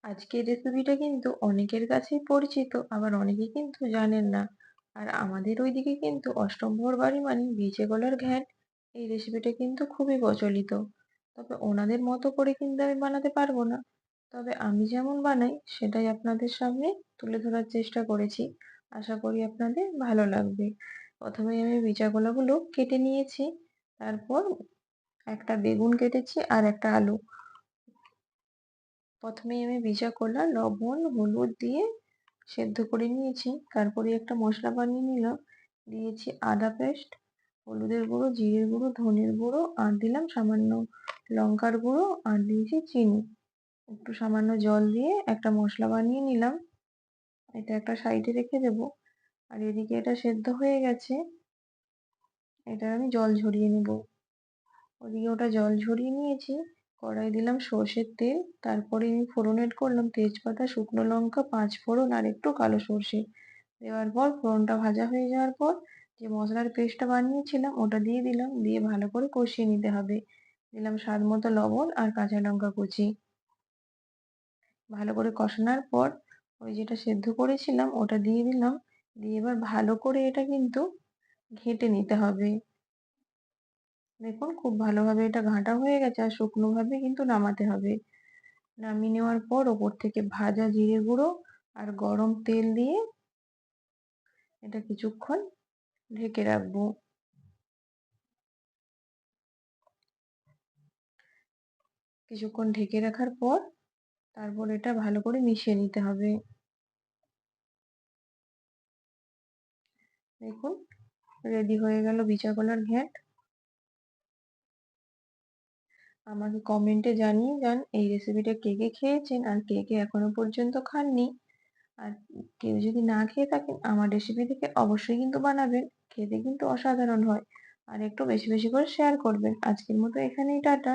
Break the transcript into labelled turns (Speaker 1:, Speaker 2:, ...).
Speaker 1: আজকের রেসিপিটা কিন্তু অনেকের কাছেই পরিচিত, আবার অনেকে কিন্তু জানেন না। আর আমাদের ওইদিকে কিন্তু অষ্টম প্রহর বাড়ি মানে ভিজে কলার ঘ্যাঁট, এই রেসিপিটা কিন্তু খুবই প্রচলিত। তবে ওনাদের মতো করে কিন্তু আমি বানাতে পারবো না। তবে আমি যেমন বানাই সেটাই আপনাদের সামনে তুলে ধরার চেষ্টা করেছি। আশা করি আপনাদের ভালো লাগবে। প্রথমেই আমি ভিজা কলাগুলো কেটে নিয়েছি। তারপর একটা বেগুন কেটেছি আর একটা আলু। প্রথমেই আমি ভিজা কলা লবণ হলুদ দিয়ে সেদ্ধ করে নিয়েছি। তারপরে একটা মশলা বানিয়ে নিলাম। দিয়েছি আদা পেস্ট, হলুদের গুঁড়ো, জিরের গুঁড়ো, ধনের গুঁড়ো আর দিলাম সামান্য লঙ্কার গুঁড়ো আর দিয়েছি চিনি। একটু সামান্য জল দিয়ে একটা মশলা বানিয়ে নিলাম। এটা একটা সাইডে রেখে দেবো। আর এদিকে এটা সেদ্ধ হয়ে গেছে, এটা আমি জল ঝরিয়ে নেব। ওদিকে ওটা জল ঝরিয়ে নিয়েছি। কড়াই দিলাম সর্ষের তেল, তারপরে আমি ফোড়ন এড করলাম তেজপাতা, শুকনো লঙ্কা, পাঁচ ফোড়ন আর একটু কালো সর্ষে। দেওয়ার পর ফোড়নটা ভাজা হয়ে যাওয়ার পর যে মশলার পেস্টটা বানিয়েছিলাম ওটা দিয়ে দিলাম, দিয়ে ভালো করে কষিয়ে নিতে হবে। দিলাম স্বাদ মতো লবণ আর কাঁচা লঙ্কা কুচি। ভালো করে কষানোর পর ওই যেটা সেদ্ধ করেছিলাম ওটা দিয়ে দিলাম, দিয়ে এবার ভালো করে এটা কিন্তু ঘেঁটে নিতে হবে। দেখুন খুব ভালোভাবে এটা ঘাঁটা হয়ে গেছে, আর শুকনো ভাবে কিন্তু নামাতে হবে। নামিয়ে নেওয়ার পর ওপর থেকে ভাজা জিরে গুঁড়ো আর গরম তেল দিয়ে এটা কিছুক্ষণ ঢেকে রাখবো। কিছুক্ষণ ঢেকে রাখার পর তারপর এটা ভালো করে মিশিয়ে নিতে হবে। দেখুন রেডি হয়ে গেল বিচা কলার ঘ্যাঁট। আমাকে কমেন্টে জানিয়ে যান এই রেসিপিটা কে কে খেয়েছেন আর কে কে এখনো পর্যন্ত খাননি। আর কেউ যদি না খেয়ে থাকেন আমার রেসিপি থেকে অবশ্যই কিন্তু বানাবেন, খেতে কিন্তু অসাধারণ হয়। আর একটু বেশি বেশি করে শেয়ার করবেন। আজকের মতো এখানেই টাটা।